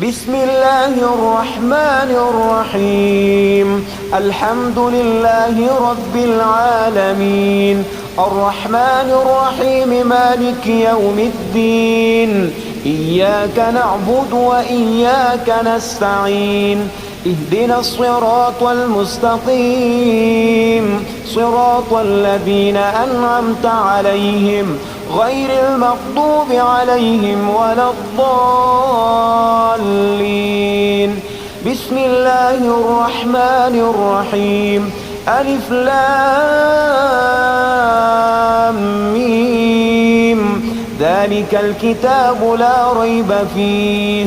بسم الله الرحمن الرحيم. الحمد لله رب العالمين، الرحمن الرحيم، مالك يوم الدين. إياك نعبد وإياك نستعين، اهدنا الصراط المستقيم، صراط الذين أنعمت عليهم غير المغضوب عليهم ولا الضالين. بسم الله الرحمن الرحيم. ألف لام ميم. ذلك الكتاب لا ريب فيه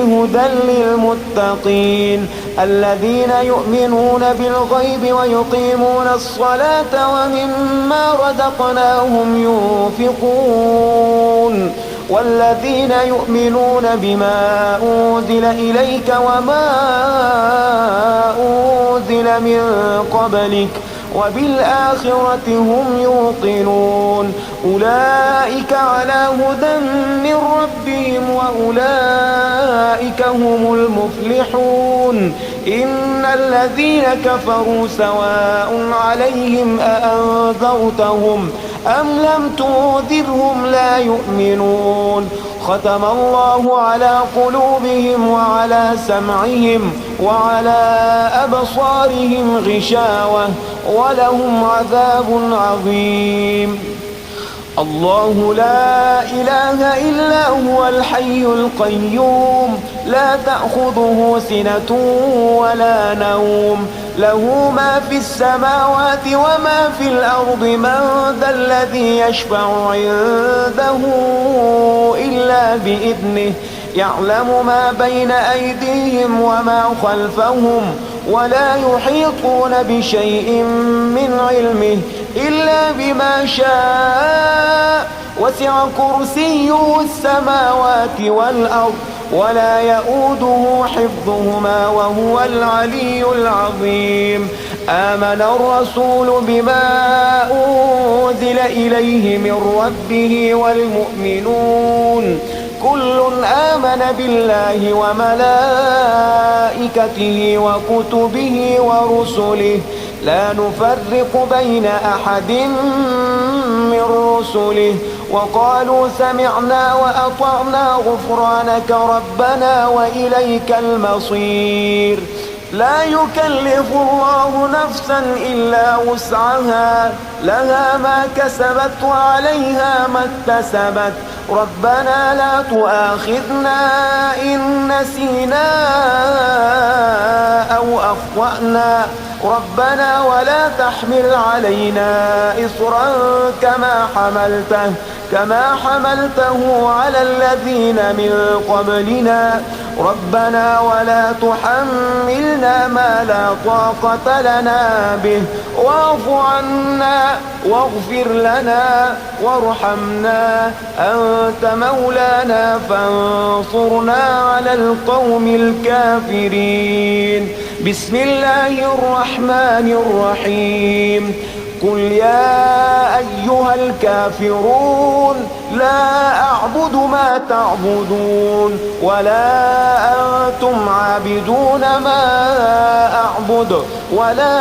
هدى للمتقين الذين يؤمنون بالغيب ويقيمون الصلاة ومما رزقناهم ينفقون والذين يؤمنون بما أنزل إليك وما أنزل من قبلك وبالآخرة هم يوقنون. أولئك على هدى من ربهم وأولئك هم المفلحون. إن الذين كفروا سواء عليهم أأنذرتهم أم لم تنذرهم لا يؤمنون. ختم الله على قلوبهم وعلى سمعهم وعلى أبصارهم غشاوة ولهم عذاب عظيم. الله لا إله إلا هو الحي القيوم، لا تأخذه سنة ولا نوم، له ما في السماوات وما في الأرض. من ذا الذي يشفع عنده إلا بإذنه، يعلم ما بين أيديهم وما خلفهم ولا يحيطون بشيء من علمه إلا بما شاء. وسع كرسيه السماوات والأرض ولا يؤوده حفظهما وهو العلي العظيم. آمن الرسول بما أنزل إليه من ربه والمؤمنون كل آمن بالله وملائكته وكتبه ورسله لا نفرق بين أحد من رسله وقالوا سمعنا وأطعنا غفرانك ربنا وإليك المصير. لا يكلف الله نفسا إلا وسعها، لها ما كسبت وعليها ما اكتسبت. ربنا لا تؤاخذنا إن نسينا أو أخطأنا، ربنا ولا تحمل علينا إصرا كما حملته على الذين من قبلنا. ربنا ولا تحملنا ما لا طاقة لنا به، واعف عنا واغفر لنا وارحمنا، أنت مولانا فانصرنا على القوم الكافرين. بسم الله الرحمن الرحيم. قل يا أيها الكافرون لا أعبد ما تعبدون ولا أنتم عابدون ما أعبد ولا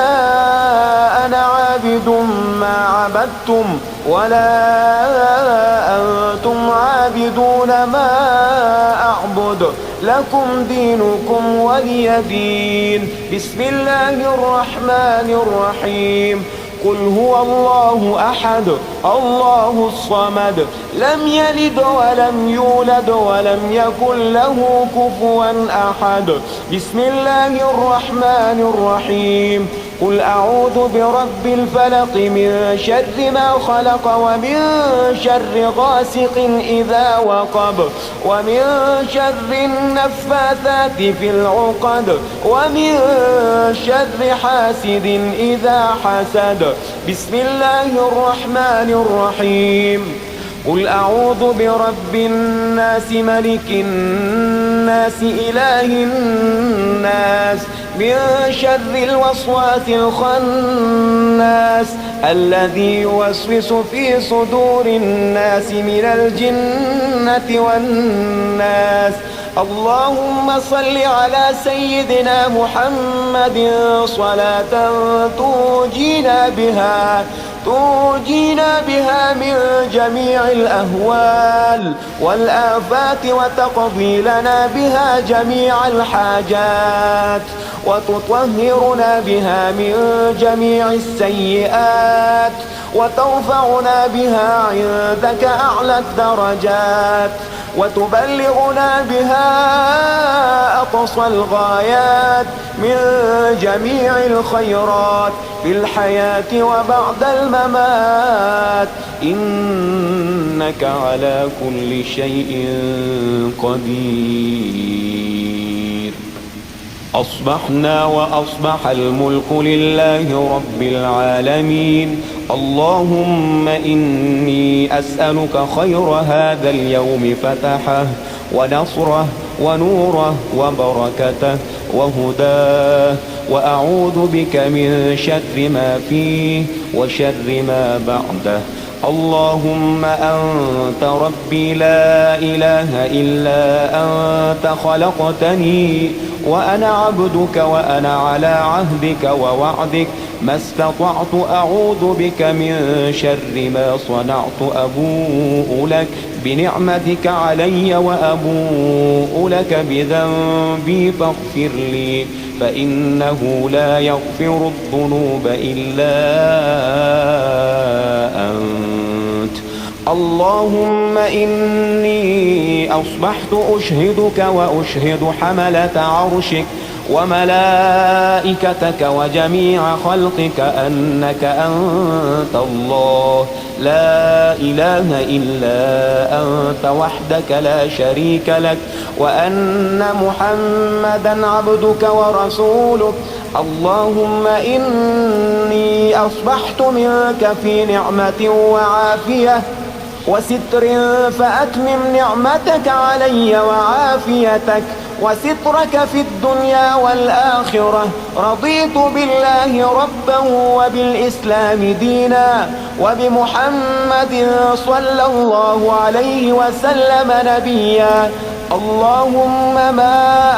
أنا عابد ما عبدتم ولا أنتم عابدون ما أعبد، لكم دينكم ولي دين. بسم الله الرحمن الرحيم. قل هو الله أحد الله الصمد لم يلد ولم يولد ولم يكن له كفوا أحد. بسم الله الرحمن الرحيم. قل أعوذ برب الفلق من شر ما خلق ومن شر غاسق إذا وقب ومن شر النفاثات في العقد ومن شر حاسد إذا حسد. بسم الله الرحمن الرحيم. قل أعوذ برب الناس ملك الناس إله الناس من شر الوسواس الخناس الذي يوسوس في صدور الناس من الجنة والناس. اللهم صل على سيدنا محمد صلاة تنجينا بها من جميع الأهوال والآفات وتقضي لنا بها جميع الحاجات وتطهرنا بها من جميع السيئات وترفعنا بها عندك أعلى الدرجات وتبلغنا بها أقصى الغايات من جميع الخيرات في الحياة وبعد الممات إنك على كل شيء قدير. أصبحنا وأصبح الملك لله رب العالمين. اللهم إني أسألك خير هذا اليوم فتحه ونصره ونوره وبركته وهداه، وأعوذ بك من شر ما فيه وشر ما بعده. اللهم أنت ربي لا إله إلا أنت خلقتني وأنا عبدك وأنا على عهدك ووعدك ما استطعت. أعوذ بك من شر ما صنعت. أبوء لك بنعمتك علي وأبوء لك بذنبي فاغفر لي فإنه لا يغفر الذنوب إلا أنت. اللهم إني أصبحت أشهدك وأشهد حملة عرشك وملائكتك وجميع خلقك أنك أنت الله لا إله إلا أنت وحدك لا شريك لك، وأن محمدا عبدك ورسولك. اللهم إني أصبحت منك في نعمة وعافية وستر فأتمم نعمتك علي وعافيتك وسترك في الدنيا والآخرة. رضيت بالله ربا وبالإسلام دينا وبمحمد صلى الله عليه وسلم نبيا. اللهم ما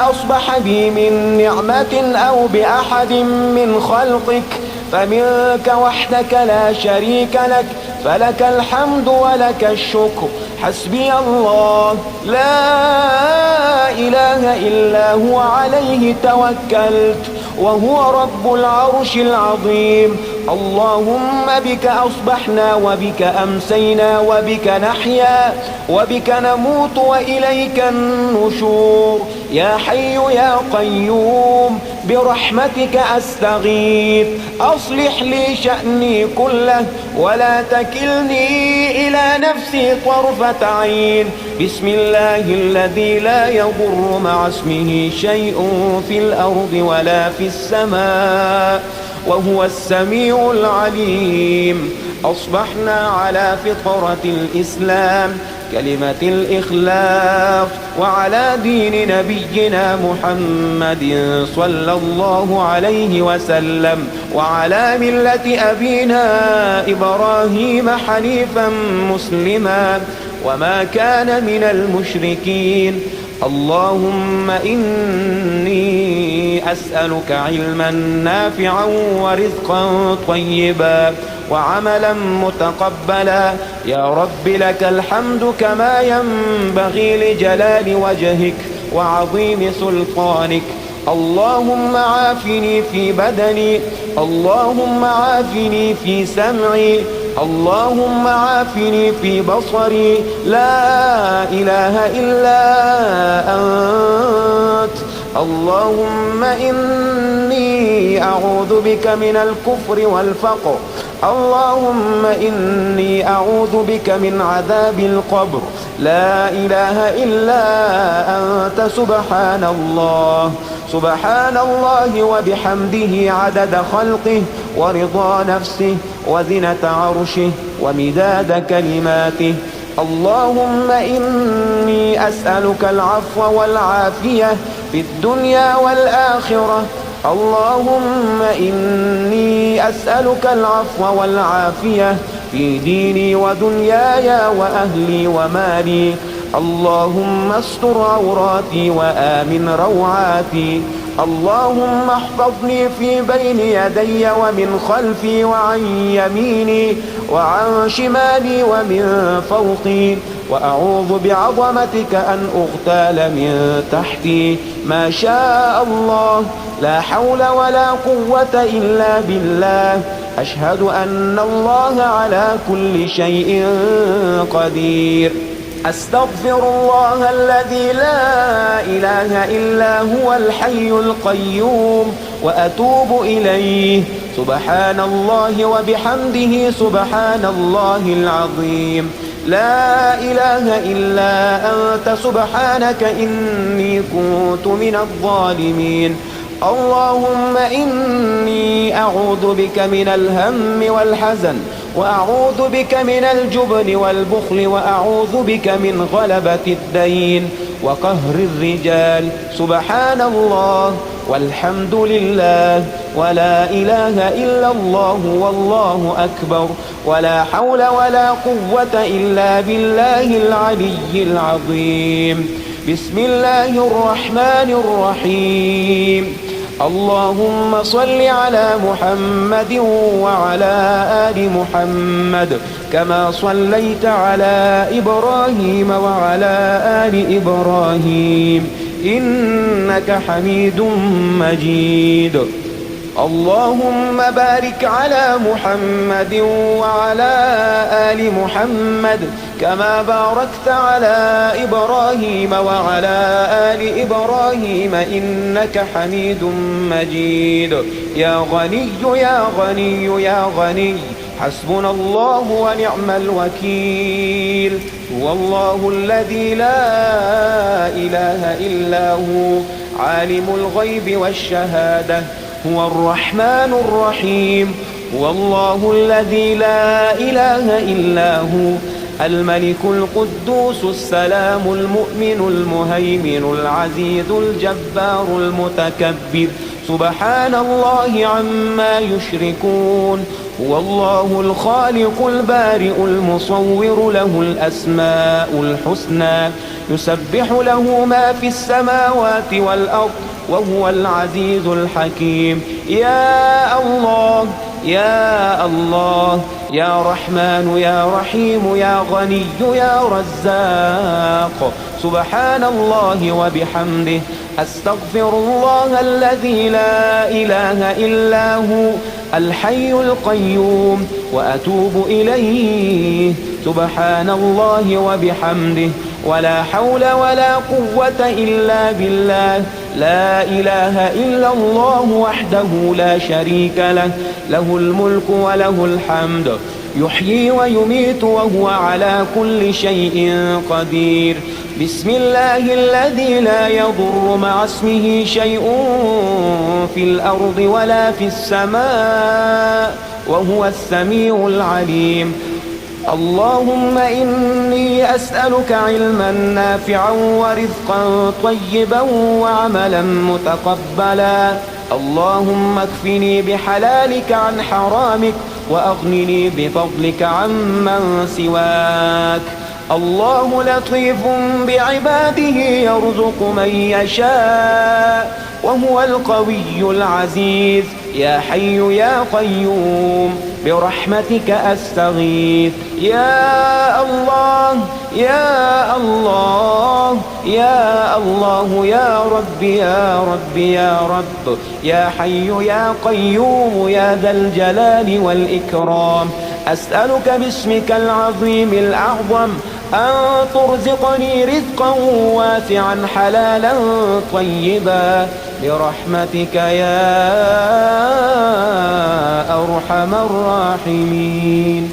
أصبح بي من نعمة أو بأحد من خلقك فمنك وحدك لا شريك لك، فلك الحمد ولك الشكر. حسبي الله لا إله إلا هو عليه توكلت وهو رب العرش العظيم. اللهم بك أصبحنا وبك أمسينا وبك نحيا وبك نموت وإليك النشور. يا حي يا قيوم برحمتك أستغيث أصلح لي شأني كله ولا تكلني إلى نفسي طرفة عين. بسم الله الذي لا يضر مع اسمه شيء في الأرض ولا في السماء وهو السميع العليم. أصبحنا على فطرة الإسلام كلمة الإخلاص وعلى دين نبينا محمد صلى الله عليه وسلم وعلى ملة أبينا إبراهيم حنيفا مسلما وما كان من المشركين. اللهم إني أسألك علما نافعا ورزقا طيبا وعملا متقبلا. يا رب لك الحمد كما ينبغي لجلال وجهك وعظيم سلطانك. اللهم عافني في بدني، اللهم عافني في سمعي، اللهم عافني في بصري. لا إله إلا أنت. اللهم إني أعوذ بك من الكفر والفقر. اللهم إني أعوذ بك من عذاب القبر. لا إله إلا أنت. سبحان الله سبحان الله وبحمده عدد خلقه ورضا نفسه وزنة عرشه ومداد كلماته. اللهم إني أسألك العفو والعافية في الدنيا والآخرة. اللهم إني أسألك العفو والعافية في ديني ودنياي وأهلي ومالي. اللهم استر عوراتي وآمن روعاتي. اللهم احفظني في بين يدي ومن خلفي وعن يميني وعن شمالي ومن فوقي، وأعوذ بعظمتك أن أغتال من تحتي. ما شاء الله، لا حول ولا قوة إلا بالله. أشهد أن الله على كل شيء قدير. أستغفر الله الذي لا إله إلا هو الحي القيوم وأتوب إليه. سبحان الله وبحمده سبحان الله العظيم. لا إله إلا أنت سبحانك إني كنت من الظالمين. اللهم إني أعوذ بك من الهم والحزن، وأعوذ بك من الجبن والبخل، وأعوذ بك من غلبة الدين وقهر الرجال. سبحان الله والحمد لله ولا إله إلا الله والله أكبر، ولا حول ولا قوة إلا بالله العلي العظيم. بسم الله الرحمن الرحيم. اللهم صل على محمد وعلى آل محمد كما صليت على إبراهيم وعلى آل إبراهيم إنك حميد مجيد. اللهم بارك على محمد وعلى آل محمد كما باركت على إبراهيم وعلى آل إبراهيم إنك حميد مجيد. يا غني يا غني يا غني، حسبنا الله ونعم الوكيل. هو الله الذي لا إله إلا هو، عالم الغيب والشهادة، هو الرحمن الرحيم. هو الله الذي لا إله إلا هو، الملك القدوس السلام المؤمن المهيمن العزيز الجبار المتكبر. سبحان الله عما يشركون. هو الله الخالق البارئ المصور، له الأسماء الحسنى، يسبح له ما في السماوات والأرض، وهو العزيز الحكيم. يا الله يا الله، يا رحمن يا رحيم، يا غني يا رزاق. سبحان الله وبحمده. أستغفر الله الذي لا إله إلا هو، الحي القيوم، وأتوب إليه. سبحان الله وبحمده، ولا حول ولا قوة إلا بالله. لا إله إلا الله وحده لا شريك له، له الملك وله الحمد، يحيي ويميت وهو على كل شيء قدير. بسم الله الذي لا يضر مع اسمه شيء في الأرض ولا في السماء، وهو السميع العليم. اللهم إني أسألك علما نافعا ورزقا طيبا وعملا متقبلا. اللهم اكفني بحلالك عن حرامك، وأغنني بفضلك عمن سواك. الله لطيف بعباده يرزق من يشاء، وهو القوي العزيز. يا حي يا قيوم برحمتك أستغيث. يا الله يا الله يا الله، يا رب يا رب يا رب، يا حي يا قيوم يا ذا الجلال والإكرام. أسألك باسمك العظيم الأعظم أن ترزقني رزقا واسعا حلالا طيبا برحمتك يا أرحم الراحمين.